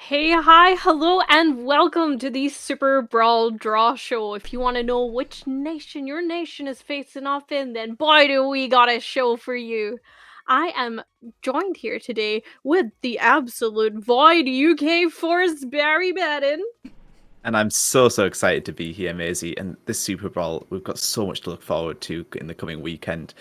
Hey, hi, hello, and welcome to the Superbrawl Draw Show. If you want to know which nation your nation is facing off in, then boy, do we got a show for you. I am joined here today with the absolute void UK Force Barry Badden. And I'm so excited to be here, Maisie. And this Super Bowl, we've got so much to look forward to in the coming weekend.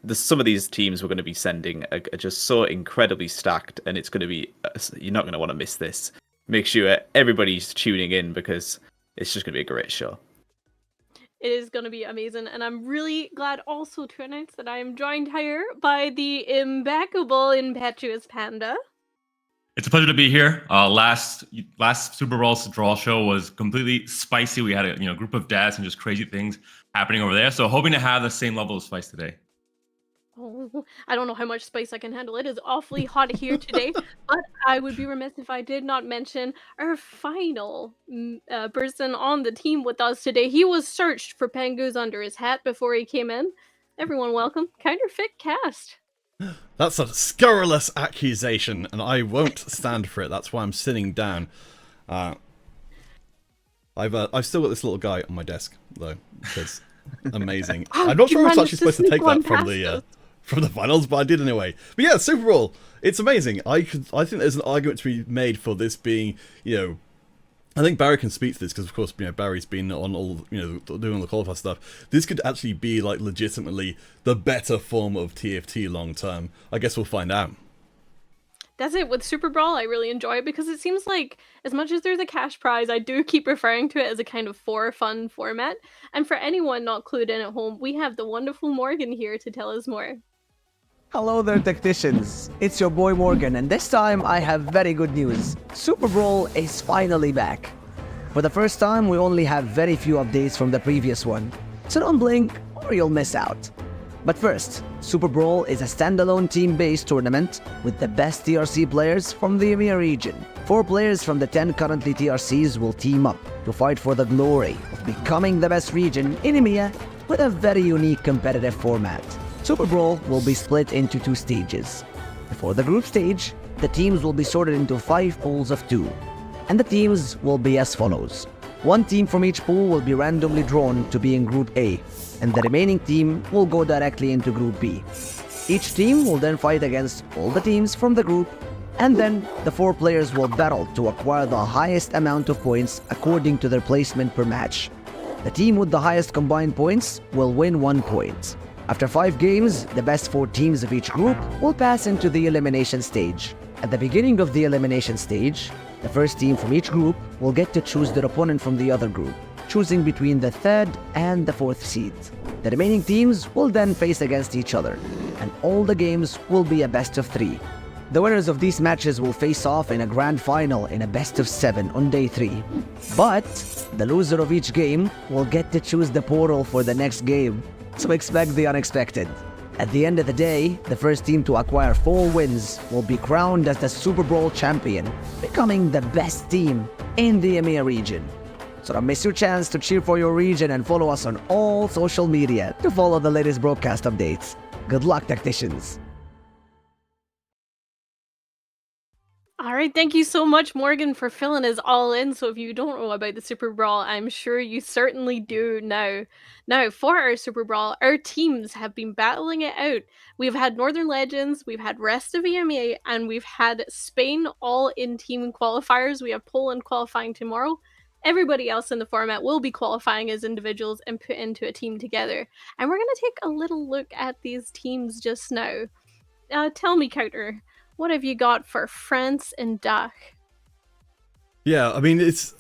Some of these teams we're going to be sending are just so incredibly stacked, and it's going to be, you're not going to want to miss this. Make sure everybody's tuning in because it's just going to be a great show. It is going to be amazing, and I'm really glad also to announce that I am joined here by the impeccable ImpetuousPanda. It's a pleasure to be here. Last Superbrawl Draw show was completely spicy. We had a group of dads and just crazy things happening over there. So hoping to have the same level of spice today. Oh, I don't know how much spice I can handle. It is awfully hot here today, but I would be remiss if I did not mention our final person on the team with us today. He was searched for Pangoos under his hat before he came in. Everyone welcome, Counterfeit Cast. That's a scurrilous accusation, and I won't stand for it. That's why I'm sitting down. I've still got this little guy on my desk though. It's amazing. I'm not sure if I was actually supposed to take that from the finals, but I did anyway. But yeah, Super Bowl. It's amazing. I think there's an argument to be made for this being, I think Barry can speak to this because, of course, Barry's been on all, doing all the qualifier stuff. This could actually be, like, legitimately the better form of TFT long term. I guess we'll find out. That's it. With Super Brawl, I really enjoy it because it seems like, as much as there's a cash prize, I do keep referring to it as a kind of for-fun format. And for anyone not clued in at home, we have the wonderful Morgan here to tell us more. Hello there, tacticians. It's your boy Morgan, and this time I have very good news. Super Brawl is finally back. For the first time, we only have very few updates from the previous one, so don't blink or you'll miss out. But first, Super Brawl is a standalone team-based tournament with the best TRC players from the EMEA region. 4 players from the 10 currently TRCs will team up to fight for the glory of becoming the best region in EMEA with a very unique competitive format. Super Brawl will be split into 2 stages. Before the group stage, the teams will be sorted into 5 pools of 2, and the teams will be as follows. 1 team from each pool will be randomly drawn to be in Group A, and the remaining team will go directly into Group B. Each team will then fight against all the teams from the group, and then the 4 players will battle to acquire the highest amount of points according to their placement per match. The team with the highest combined points will win 1 point. After 5 games, the best 4 teams of each group will pass into the elimination stage. At the beginning of the elimination stage, the first team from each group will get to choose their opponent from the other group, choosing between the 3rd and the 4th seed. The remaining teams will then face against each other, and all the games will be a best of 3. The winners of these matches will face off in a grand final in a best of 7 on day 3. But the loser of each game will get to choose the portal for the next game. So expect the unexpected. At the end of the day, the first team to acquire 4 wins will be crowned as the Super Bowl champion, becoming the best team in the EMEA region. So don't miss your chance to cheer for your region and follow us on all social media to follow the latest broadcast updates. Good luck, tacticians! Alright, thank you so much, Morgan, for filling us all in. So if you don't know about the Super Brawl, I'm sure you certainly do now. Now, for our Super Brawl, our teams have been battling it out. We've had Northern Legends, we've had rest of EMEA, and we've had Spain all in team qualifiers. We have Poland qualifying tomorrow. Everybody else in the format will be qualifying as individuals and put into a team together. And we're going to take a little look at these teams just now. Tell me, Counter, what have you got for France and Dach? Yeah, I mean, it's,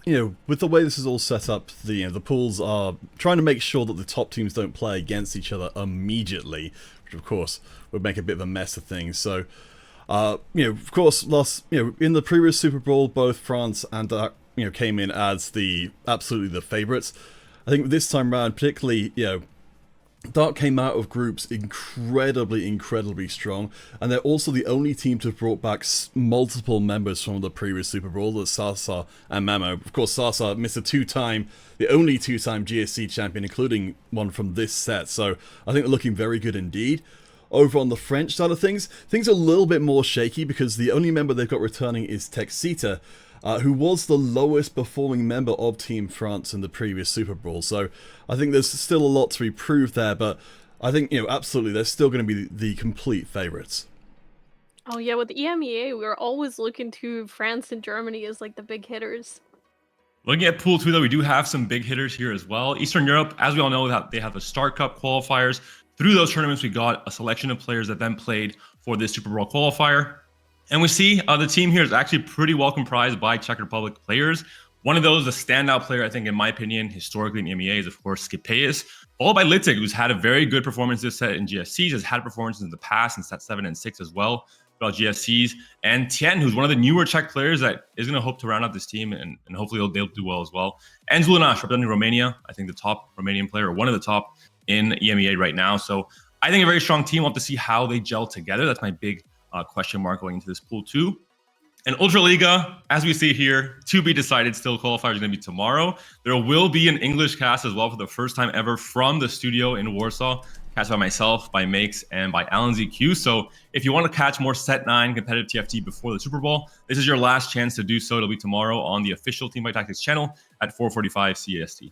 with the way this is all set up, the pools are trying to make sure that the top teams don't play against each other immediately, which of course would make a bit of a mess of things. So, of course, in the previous Super Bowl, both France and Dach, came in as absolutely the favourites. I think this time around, particularly, Dart came out of groups incredibly strong, and they're also the only team to have brought back multiple members from the previous Super Bowl, that's Sasa and Mamo. Of course, Sasa missed the only two-time GSC champion, including one from this set, so I think they're looking very good indeed. Over on the French side of things are a little bit more shaky because the only member they've got returning is Texita, who was the lowest performing member of Team France in the previous Super Brawl. So I think there's still a lot to be proved there, but I think, absolutely, they're still going to be the complete favourites. Oh yeah, with EMEA, we were always looking to France and Germany as like the big hitters. Looking at Pool 2, though, we do have some big hitters here as well. Eastern Europe, as we all know, they have the Star Cup qualifiers. Through those tournaments, we got a selection of players that then played for this Super Brawl qualifier. And we see the team here is actually pretty well comprised by Czech Republic players. One of those, the standout player, I think, in my opinion, historically in EMEA is, of course, Skipeus, followed by Litig, who's had a very good performance this set in GSCs, has had performances in the past in set 7 and 6 as well, about GSCs, and Tien, who's one of the newer Czech players that is going to hope to round out this team, and hopefully they'll do well as well. And Zulinash, representing Romania, I think the top Romanian player, or one of the top in EMEA right now. So I think a very strong team. We'll have to see how they gel together. That's my big question mark going into this Pool 2. And Ultraliga, as we see here, to be decided still. Qualifiers are going to be tomorrow. There will be an English cast as well for the first time ever from the studio in Warsaw, cast by myself, by Makes, and by Alan ZQ. So if you want to catch more Set 9 competitive TFT before the Super Bowl, this is your last chance to do so. It'll be tomorrow on the official Team Fight Tactics channel at 4:45 CEST.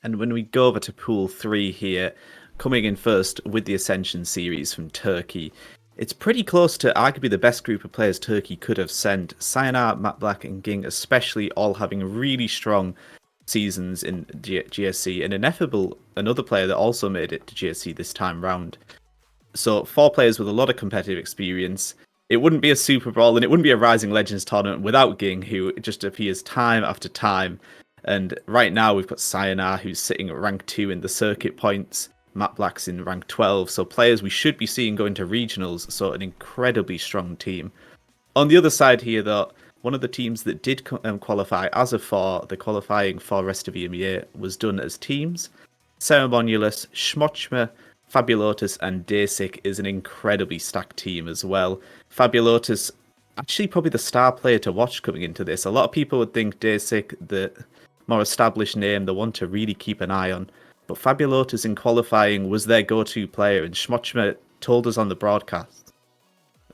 And when we go over to Pool 3 here, coming in first with the Ascension series from Turkey, it's pretty close to arguably the best group of players Turkey could have sent. Saynar, Matt Black, and Ging especially all having really strong seasons in GSC, and Ineffable, another player that also made it to GSC this time round. So 4 players with a lot of competitive experience. It wouldn't be a Super Brawl and it wouldn't be a Rising Legends tournament without Ging, who just appears time after time. And right now we've got Saynar, who's sitting at rank 2 in the circuit points. Matt Black's in rank 12, so players we should be seeing going to regionals, so an incredibly strong team. On the other side here, though, one of the teams that did qualify as a 4, the qualifying for rest of EMEA, was done as teams. Ceremonialist, Schmochma, Fabulotus, and Dasik is an incredibly stacked team as well. Fabulotus, actually probably the star player to watch coming into this. A lot of people would think Dasik, the more established name, the one to really keep an eye on. But Fabulotus in qualifying was their go-to player, and Schmochma told us on the broadcast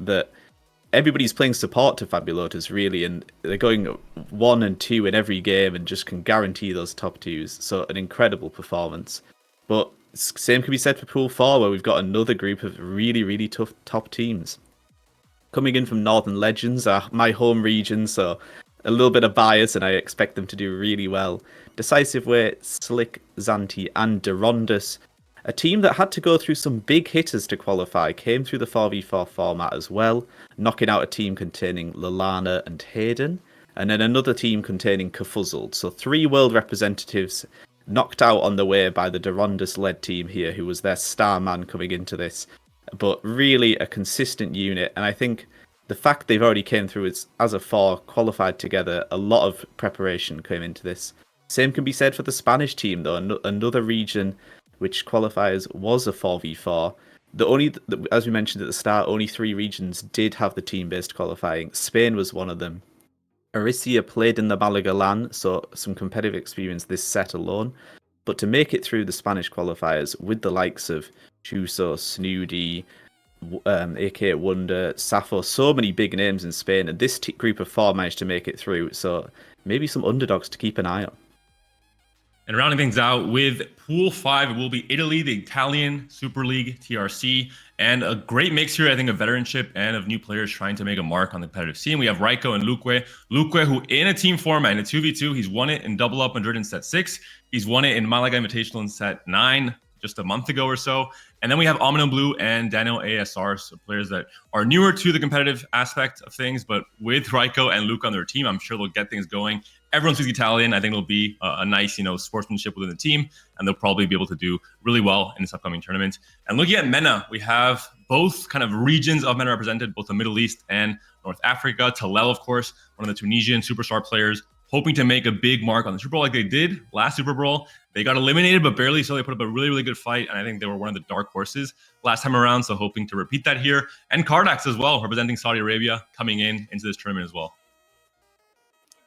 that everybody's playing support to Fabulotus, really, and they're going 1 and 2 in every game and just can guarantee those top 2s. So an incredible performance. But same can be said for Pool 4, where we've got another group of really, really tough top teams. Coming in from Northern Legends, my home region, so a little bit of bias, and I expect them to do really well. Decisive Way, Slick, Zanti, and Durandus. A team that had to go through some big hitters to qualify, came through the 4v4 format as well, knocking out a team containing Lalana and Hayden, and then another team containing Kafuzzled. So 3 world representatives knocked out on the way by the Durandus-led team here, who was their star man coming into this. But really a consistent unit, and I think the fact they've already came through as a 4, qualified together, a lot of preparation came into this. Same can be said for the Spanish team, though. Another region which qualifies was a 4v4. As we mentioned at the start, only 3 regions did have the team-based qualifying. Spain was one of them. Aricia played in the Malaga LAN, so some competitive experience this set alone. But to make it through the Spanish qualifiers with the likes of Chuso, Snoody, AK Wonder, Safo, so many big names in Spain, and this group of 4 managed to make it through, so maybe some underdogs to keep an eye on. And rounding things out with Pool 5, it will be Italy, the Italian Super League, TRC, and a great mix here, I think, of veteranship and of new players trying to make a mark on the competitive scene. We have Raiko and Luque. Luque, who in a team format, in a 2v2, he's won it in Double Up Madrid in set 6. He's won it in Malaga Invitational in set 9, just a month ago or so. And then we have Omino Blue and Daniel ASR, so players that are newer to the competitive aspect of things, but with Raiko and Luca on their team, I'm sure they'll get things going. Everyone speaks Italian. I think it'll be a nice, sportsmanship within the team, and they'll probably be able to do really well in this upcoming tournament. And looking at MENA, we have both kind of regions of MENA represented, both the Middle East and North Africa. Talel, of course, one of the Tunisian superstar players, hoping to make a big mark on the Super Bowl like they did last Super Bowl. They got eliminated, but barely, so they put up a really, really good fight, and I think they were one of the dark horses last time around, so hoping to repeat that here. And Kardax as well, representing Saudi Arabia, coming into this tournament as well.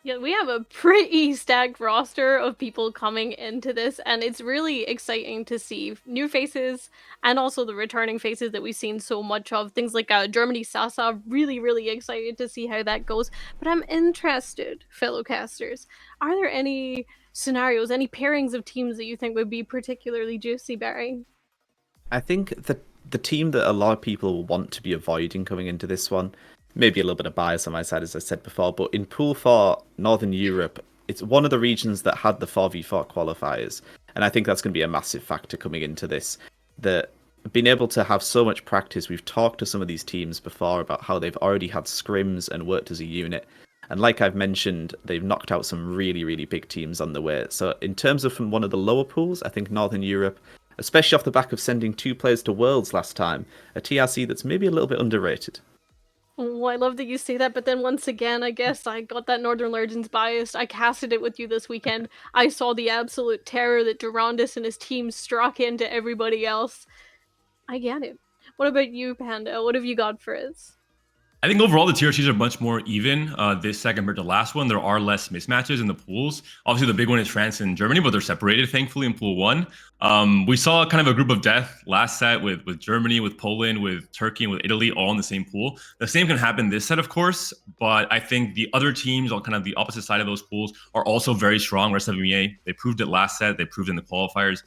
Yeah, we have a pretty stacked roster of people coming into this, and it's really exciting to see new faces and also the returning faces that we've seen so much of. Things like Germany Sasa, really, really excited to see how that goes. But I'm interested, fellow casters, are there any scenarios, any pairings of teams that you think would be particularly juicy, Barry? I think the team that a lot of people will want to be avoiding coming into this one, maybe a little bit of bias on my side, as I said before, but in Pool 4, Northern Europe, it's one of the regions that had the 4v4 qualifiers. And I think that's going to be a massive factor coming into this. That being able to have so much practice, we've talked to some of these teams before about how they've already had scrims and worked as a unit. And like I've mentioned, they've knocked out some really, really big teams on the way. So in terms of from one of the lower pools, I think Northern Europe, especially off the back of sending 2 players to Worlds last time, a TRC that's maybe a little bit underrated. Oh, I love that you say that, but then once again, I guess I got that Northern Legends biased. I casted it with you this weekend. I saw the absolute terror that Durandus and his team struck into everybody else. I get it. What about you, Panda? What have you got for us? I think overall the TRCs are much more even this second compared to last one. There are less mismatches in the pools. Obviously, the big one is France and Germany, but they're separated, thankfully, in Pool 1. We saw kind of a group of death last set with Germany, with Poland, with Turkey, and with Italy all in the same pool. The same can happen this set, of course, but I think the other teams on kind of the opposite side of those pools are also very strong. Rest of EMEA, they proved it last set. They proved it in the qualifiers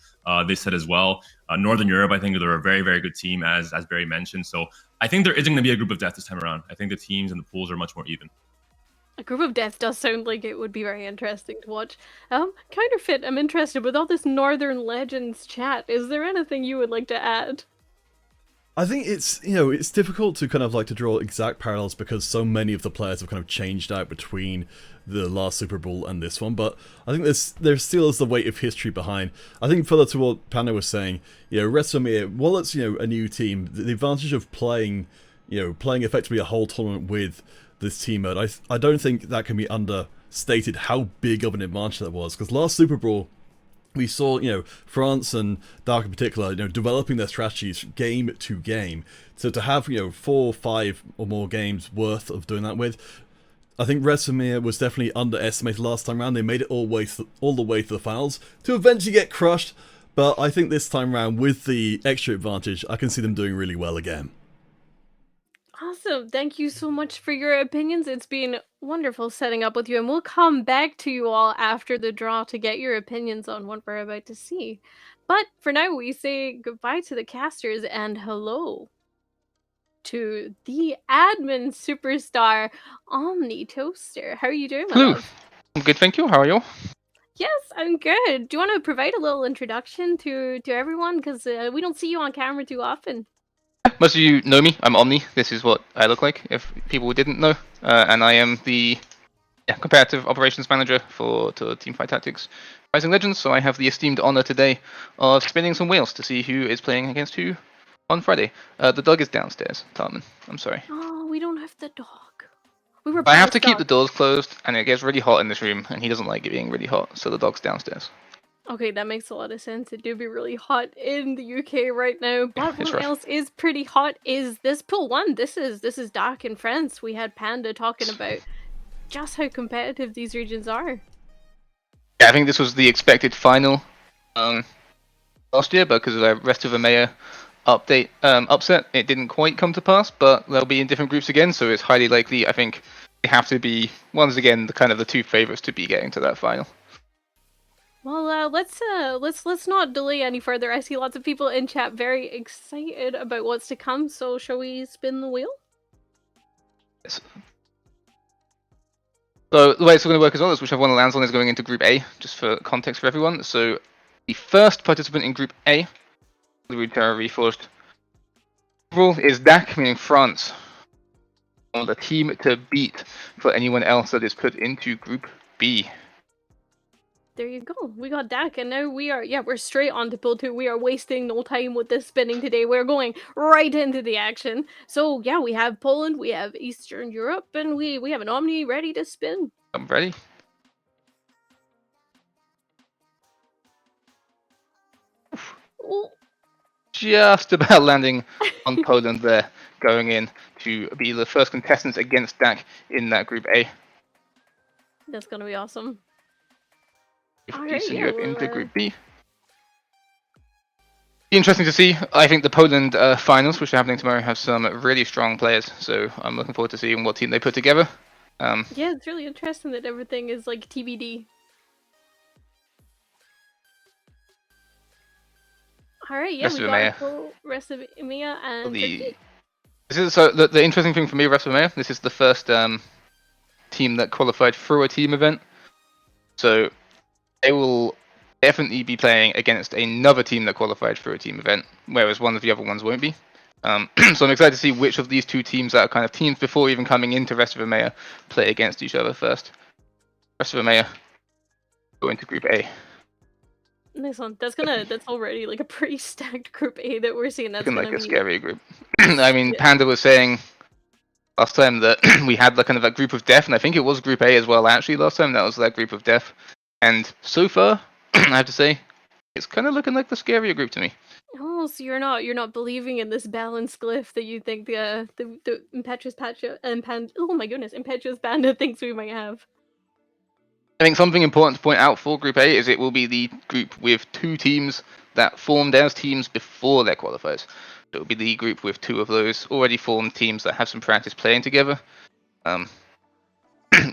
this set as well. Northern Europe, I think they're a very, very good team, as Barry mentioned. So I think there isn't going to be a group of death this time around. I think the teams and the pools are much more even. A group of death does sound like it would be very interesting to watch. Counterfeit, I'm interested. With all this Northern Legends chat, is there anything you would like to add? I think it's, it's difficult to kind of like to draw exact parallels because so many of the players have kind of changed out between the last Super Bowl and this one, but I think there still is the weight of history behind. I think further to what Panda was saying, Resumir, while it's, a new team, the advantage of playing effectively a whole tournament with this team mode, I don't think that can be understated how big of an advantage that was, because last Super Bowl, we saw, France and Dark in particular, developing their strategies game to game. So to have, 4, 5 or more games worth of doing that with, I think Resumir was definitely underestimated last time around. They made it all the way to the finals to eventually get crushed. But I think this time around, with the extra advantage, I can see them doing really well again. Awesome. Thank you so much for your opinions. It's been wonderful setting up with you, and we'll come back to you all after the draw to get your opinions on what we're about to see. But for now, we say goodbye to the casters and hello to the admin superstar, Omni Toaster. How are you doing, my Hello. love? I'm good, thank you. How are you? Yes, I'm good. Do you want to provide a little introduction to everyone? Because we don't see you on camera too often. Most of you know me. I'm Omni. This is what I look like, if people didn't know. And I am the comparative operations manager for Teamfight Tactics Rising Legends. So I have the esteemed honor today of spinning some wheels to see who is playing against who on Friday. The dog is downstairs, Tarman. I'm sorry. Oh, we don't have the dog. We were I have to passed keep up. the doors closed, and it gets really hot in this room, and he doesn't like it being really hot, so the dog's downstairs. Okay, that makes a lot of sense. It do be really hot in the UK right now, but It's what rough. else is pretty hot is this pool 1. This is Dark in France. We had Panda talking about just how competitive these regions are. Yeah, I think this was the expected final last year, but because of the rest of the Maya upset, it didn't quite come to pass. But they'll be in different groups again, so it's highly likely. I think they have to be once again the two favorites to be getting to that final. Well, let's not delay any further. I see lots of people in chat very excited about what's to come. So shall we spin the wheel? Yes. So the way it's going to work as well is whichever one lands on is going into Group A, just for context for everyone. So the first participant in Group A, the Reforged rule is DAC, meaning France. The team to beat for anyone else that is put into Group B. There you go. We got Dak, and now we're straight on to Pool 2. We are wasting no time with this spinning today. We're going right into the action. So yeah, we have Poland, we have Eastern Europe, and we have an Omni ready to spin. I'm ready. Ooh. Just about landing on Poland there, going in to be the first contestants against DAC in that Group A. That's gonna be awesome. For All right, Eastern yeah, Europe well, into Group B. Interesting to see. I think the Poland finals, which are happening tomorrow, have some really strong players. So I'm looking forward to seeing what team they put together. yeah, it's really interesting that everything is like TBD. All right, yeah, Rest we of got a EMEA. full rest of EMEA and Turkey. This is so the interesting thing for me, rest of EMEA. This is the first team that qualified through a team event. So they will definitely be playing against another team that qualified through a team event, whereas one of the other ones won't be. So I'm excited to see which of these two teams that are kind of teams before even coming into rest of EMEA play against each other first. Rest of EMEA go into Group A. Nice one. That's already like a pretty stacked Group A that we're seeing. That's Looking gonna like a be scary group. I mean, yeah. Panda was saying last time that we had that kind of a group of death, and I think it was Group A as well. Actually, last time that was that group of death, and so far, I have to say, it's kind of looking like the scarier group to me. Oh, so you're not believing in this balanced glyph that you think the impetuous Patcha and Panda. Oh my goodness, impetuous Panda thinks we might have. I think something important to point out for Group A is it will be the group with two teams that formed as teams before their qualifiers. It will be the group with two of those already formed teams that have some practice playing together,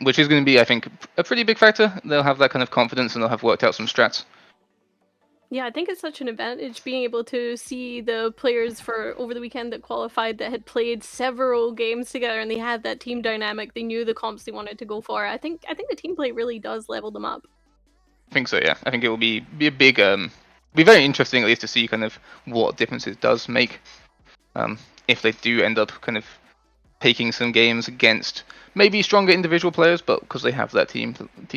which is going to be, I think, a pretty big factor. They'll have that kind of confidence and they'll have worked out some strats. Yeah, I think it's such an advantage being able to see the players for over the weekend that qualified that had played several games together and they had that team dynamic. They knew the comps they wanted to go for. I think the team play really does level them up. I think so, yeah. I think it will be a big, be very interesting at least to see kind of what difference it does make. If they do end up kind of taking some games against maybe stronger individual players, but because they have that team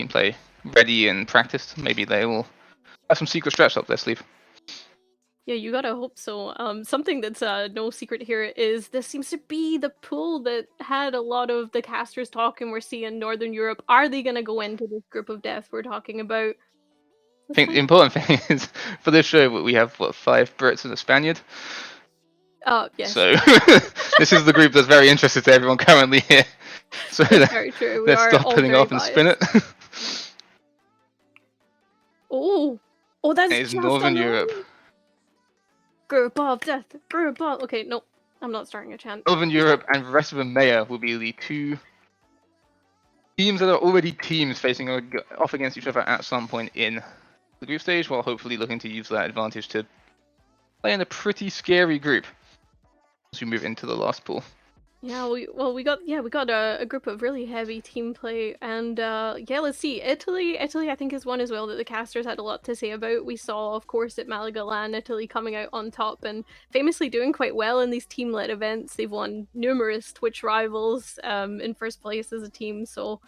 play ready and practiced, maybe they will have some secret strats up their sleeve. Yeah, you gotta hope so. Something that's no secret here is this seems to be the pool that had a lot of the casters talking. We're seeing Northern Europe. Are they gonna go into this group of death we're talking about? I think the important thing is for this show we have 5 Brits and a Spaniard. Yes. So this is the group that's very interested to everyone currently here. So That's very true. We let's are stop all putting very off and spin it. Oh, that's It is just Northern on the Europe. line. Group of death. Group of. Okay, no, I'm not starting a chant. Northern Europe and the rest of EMEA will be the two teams that are already teams facing off against each other at some point in the group stage, while hopefully looking to use that advantage to play in a pretty scary group as we move into the last pool. Yeah, we got a group of really heavy team play, and yeah, let's see. Italy, I think is one as well that the casters had a lot to say about. We saw, of course, at Malaga LAN, Italy coming out on top and famously doing quite well in these team-led events. They've won numerous Twitch rivals, in first place as a team. So,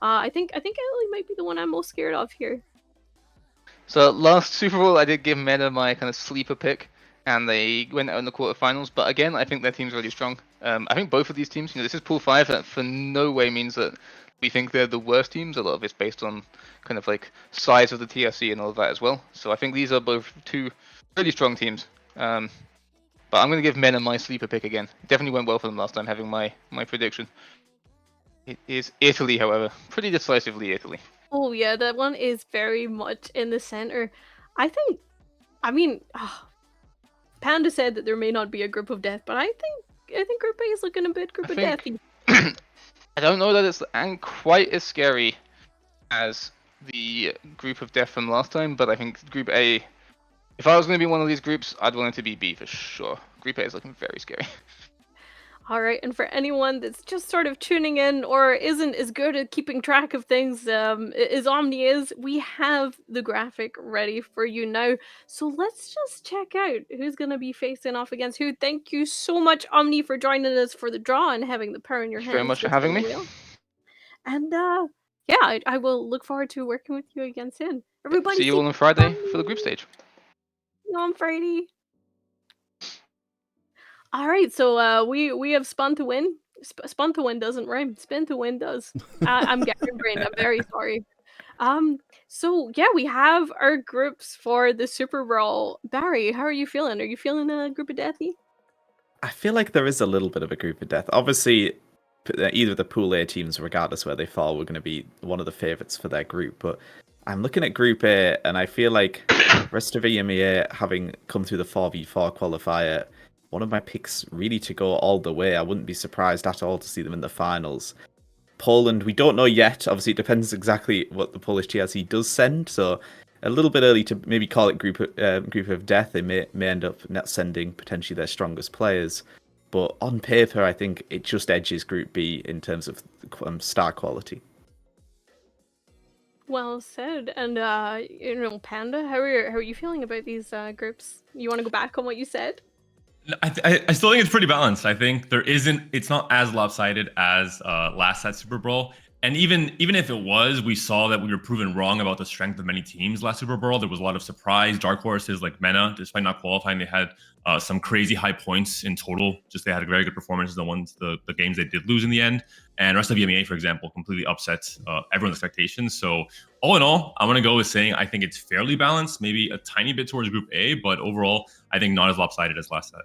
I think Italy might be the one I'm most scared of here. So last Super Bowl, I did give Meta my kind of sleeper pick, and they went out in the quarterfinals. But again, I think their team's really strong. I think both of these teams, this is Pool 5, that for no way means that we think they're the worst teams. A lot of it's based on kind of like size of the TRC and all of that as well. So I think these are both two really strong teams. But I'm going to give Mena my sleeper pick again. It definitely went well for them last time, having my prediction. It is Italy, however. Pretty decisively Italy. Oh yeah, that one is very much in the center. I mean, Panda said that there may not be a group of death, but I think Group A is looking a bit group of deathy. I don't know that it's quite as scary as the group of death from last time, but I think Group A, if I was going to be one of these groups, I'd want it to be B for sure. Group A is looking very scary. Alright, and for anyone that's just sort of tuning in or isn't as good at keeping track of things as Omni is, we have the graphic ready for you now. So let's just check out who's going to be facing off against who. Thank you so much, Omni, for joining us for the draw and having the power in your Thank you very hands much to for having spin me. the wheel. And yeah, I will look forward to working with you again soon. Everybody See you all on Friday for the group stage. See you on Friday. All right, so we have spun to win. Spun to win doesn't rhyme. Spin to win does. I'm getting brain. I'm very sorry. So yeah, we have our groups for the Super Brawl. Barry, how are you feeling? Are you feeling a group of deathy? I feel like there is a little bit of a group of death. Obviously, either of the Pool A teams, regardless where they fall, were going to be one of the favourites for their group. But I'm looking at Group A, and I feel like rest of EMEA, having come through the 4v4 qualifier, one of my picks really to go all the way. I wouldn't be surprised at all to see them in the finals. Poland, we don't know yet. Obviously, it depends exactly what the Polish TRC does send. So a little bit early to maybe call it group of death. They may end up not sending potentially their strongest players. But on paper, I think it just edges Group B in terms of star quality. Well said. And Panda, how are you feeling about these groups? You want to go back on what you said? I still think it's pretty balanced. I think it's not as lopsided as last at Super Brawl. And even if it was, we saw that we were proven wrong about the strength of many teams last Super Brawl. There was a lot of surprise dark horses like MENA. Despite not qualifying, they had some crazy high points in total. Just they had a very good performances in the games they did lose in the end. And rest of EMEA, for example, completely upset everyone's expectations. So all in all, I'm going to go with saying I think it's fairly balanced, maybe a tiny bit towards Group A, but overall, I think not as lopsided as last set.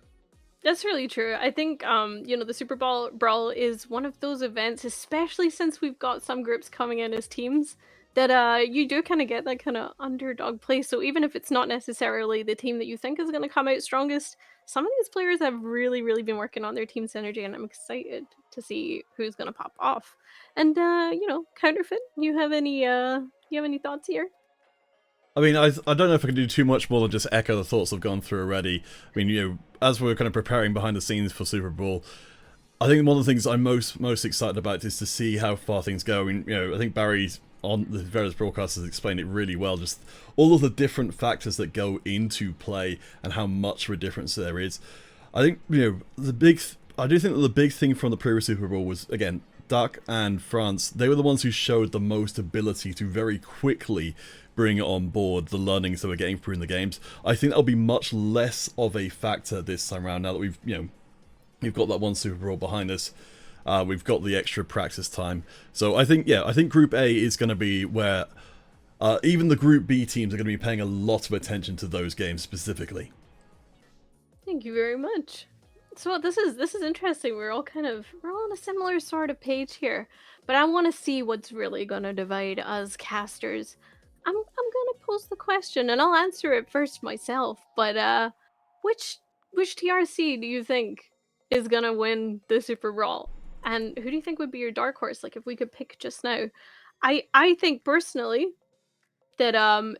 That's really true. I think, the Superball Brawl is one of those events, especially since we've got some groups coming in as teams, that you do kind of get that kind of underdog play. So even if it's not necessarily the team that you think is going to come out strongest, some of these players have really, really been working on their team synergy, and I'm excited to see who's going to pop off. And, Counterfeit, you have any thoughts here? I mean, I don't know if I can do too much more than just echo the thoughts I've gone through already. I mean, as we're kind of preparing behind the scenes for Super Brawl, I think one of the things I'm most excited about is to see how far things go. I mean, I think Barry's on the various broadcasts has explained it really well. Just all of the different factors that go into play and how much of a difference there is. I think I do think that the big thing from the previous Super Brawl was, again, Duck and France. They were the ones who showed the most ability to very quickly bring on board the learnings that we're getting through in the games. I think that'll be much less of a factor this time around. Now that we've got that one Super Brawl behind us, we've got the extra practice time. So I think Group A is going to be where even the Group B teams are going to be paying a lot of attention to those games specifically. Thank you very much. So this is interesting. We're all on a similar sort of page here, but I want to see what's really going to divide us casters. I'm gonna pose the question, and I'll answer it first myself. But which TRC do you think is gonna win the Super Brawl? And who do you think would be your dark horse? Like, if we could pick just now, I think personally that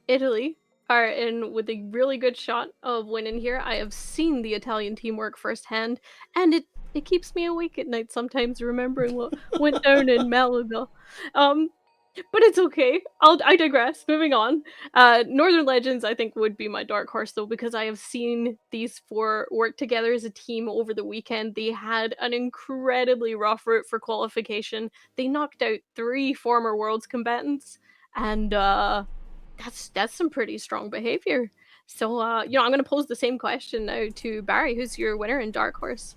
Italy are in with a really good shot of winning here. I have seen the Italian teamwork firsthand, and it keeps me awake at night sometimes, remembering what went down in Malaga. But it's okay. I digress. Moving on. Northern Legends, I think, would be my dark horse, though, because I have seen these four work together as a team over the weekend. They had an incredibly rough route for qualification. They knocked out 3 former Worlds combatants, and that's some pretty strong behavior. So, I'm going to pose the same question now to Barry. Who's your winner in dark horse?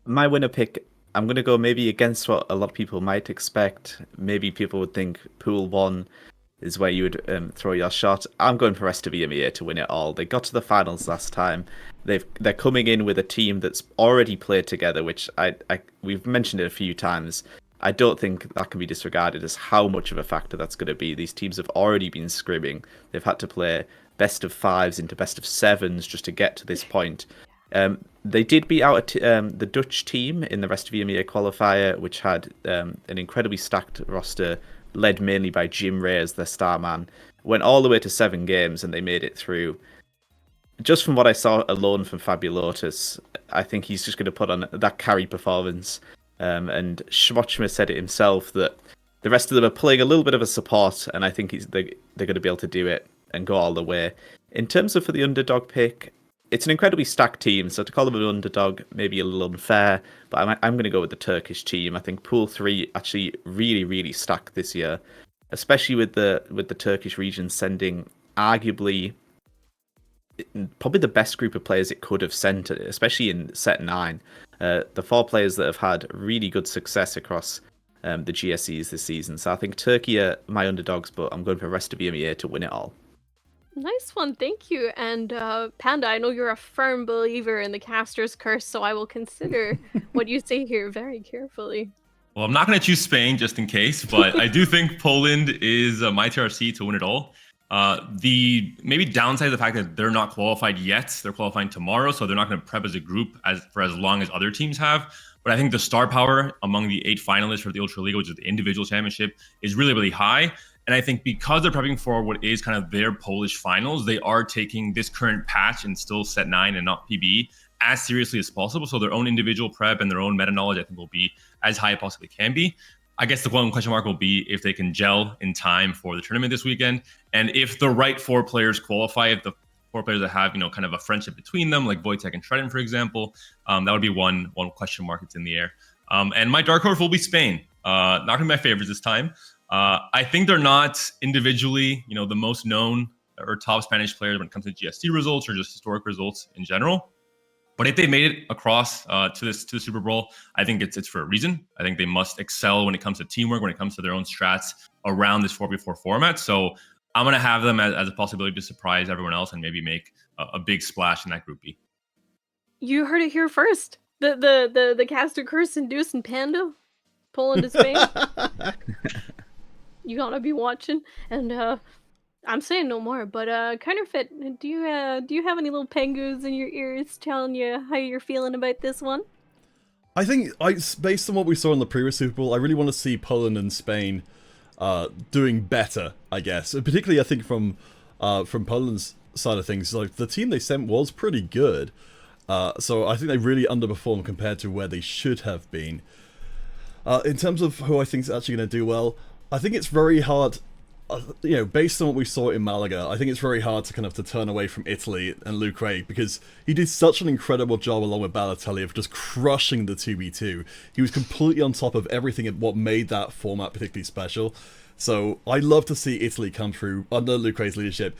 My winner pick, I'm going to go maybe against what a lot of people might expect. Maybe people would think Pool 1 is where you would throw your shot. I'm going for rest of EMEA to win it all. They got to the finals last time. They're coming in with a team that's already played together, which we've mentioned it a few times. I don't think that can be disregarded as how much of a factor that's going to be. These teams have already been scrimming. They've had to play best of 5s into best of 7s just to get to this point. They did beat out the Dutch team in the rest of EMEA qualifier, which had an incredibly stacked roster, led mainly by Jim Ray as their star man. Went all the way to 7 games, and they made it through. Just from what I saw alone from Fabulotus, I think he's just going to put on that carry performance. And Schmochmer said it himself that the rest of them are playing a little bit of a support, and I think they're going to be able to do it and go all the way. In terms of for the underdog pick, it's an incredibly stacked team, so to call them an underdog may be a little unfair, but I'm going to go with the Turkish team. I think Pool 3 actually really, really stacked this year, especially with the Turkish region sending arguably probably the best group of players it could have sent, especially in set 9. The 4 players that have had really good success across the GSEs this season. So I think Turkey are my underdogs, but I'm going for rest of EMEA to win it all. Nice one, thank you. And Panda, I know you're a firm believer in the caster's curse, so I will consider what you say here very carefully. Well, I'm not going to choose Spain just in case, but I do think Poland is my TRC to win it all. The maybe downside of the fact that they're not qualified yet. They're qualifying tomorrow, so they're not going to prep as a group for as long as other teams have. But I think the star power among the 8 finalists for the Ultra Liga, which is the individual championship, is really, really high. And I think because they're prepping for what is kind of their Polish finals, they are taking this current patch and still set 9 and not PBE as seriously as possible. So their own individual prep and their own meta knowledge, I think, will be as high as it possibly can be. I guess the one question mark will be if they can gel in time for the tournament this weekend, and if the right 4 players qualify, if the 4 players that have, kind of a friendship between them, like Wojtek and Shredden, for example, that would be one question mark that's in the air. And my dark horse will be Spain. Not gonna be my favorites this time. I think they're not individually, the most known or top Spanish players when it comes to GST results or just historic results in general. But if they made it across to the Superbrawl, I think it's for a reason. I think they must excel when it comes to teamwork, when it comes to their own strats around this 4v4 format. So I'm going to have them as a possibility to surprise everyone else and maybe make a big splash in that Group B. You heard it here first. The caster curse inducing Panda, Poland to Spain. You gotta be watching, and I'm saying no more. But Counterfeit, do you have any little pengus in your ears telling you how you're feeling about this one? I think, based on what we saw in the previous Super Bowl, I really want to see Poland and Spain doing better, I guess. Particularly, I think from Poland's side of things, like the team they sent was pretty good. So I think they really underperformed compared to where they should have been. In terms of who I think is actually going to do well, I think it's very hard, based on what we saw in Malaga, I think it's very hard to turn away from Italy and Luke Ray, because he did such an incredible job along with Balotelli of just crushing the 2v2. He was completely on top of everything and what made that format particularly special. So I love to see Italy come through under Luke Ray's leadership,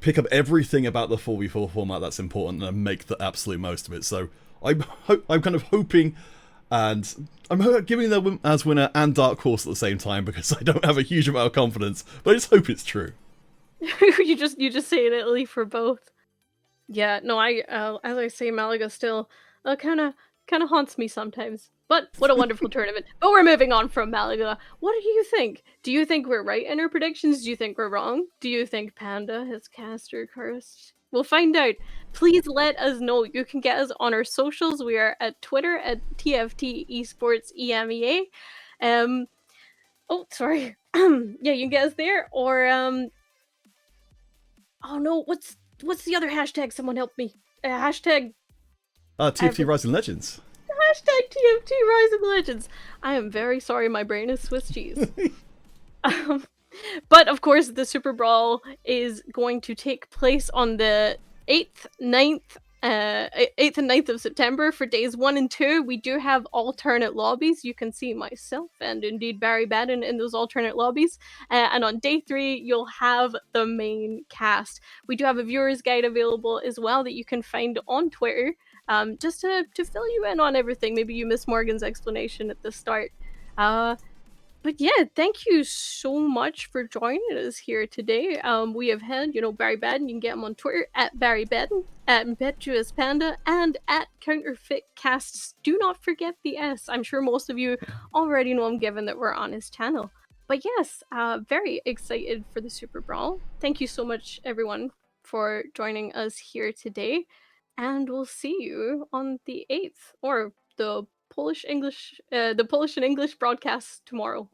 pick up everything about the 4v4 format that's important and make the absolute most of it. So I'm kind of hoping, and I'm giving them as winner and dark horse at the same time because I don't have a huge amount of confidence, but I just hope it's true. you just say it Italy for both. Yeah, no, as I say, Malaga still kind of haunts me sometimes. But what a wonderful tournament. But we're moving on from Malaga. What do you think? Do you think we're right in our predictions? Do you think we're wrong? Do you think Panda has caster cursed? We'll find out. Please let us know. You can get us on our socials. We are at Twitter at TFT Esports EMEA. Oh, sorry. Yeah, you can get us there. Or oh no, what's the other hashtag? Someone help me. Hashtag TFT Rising Legends. Hashtag TFT Rising Legends. I am very sorry, my brain is Swiss cheese. But of course, the Superbrawl is going to take place on the 8th, 9th, 8th and 9th of September for days 1 and 2. We do have alternate lobbies. You can see myself and indeed Barry Badden in those alternate lobbies. And on day 3, you'll have the main cast. We do have a viewer's guide available as well that you can find on Twitter. Just to fill you in on everything. Maybe you missed Morgan's explanation at the start. But yeah, thank you so much for joining us here today. We have had, Barry Badden. You can get him on Twitter at Barry Badden, at ImpetuousPanda, and at CounterfeitCasts. Do not forget the S. I'm sure most of you already know him given that we're on his channel. But yes, very excited for the Superbrawl. Thank you so much, everyone, for joining us here today. And we'll see you on the 8th, or the Polish and English broadcast tomorrow.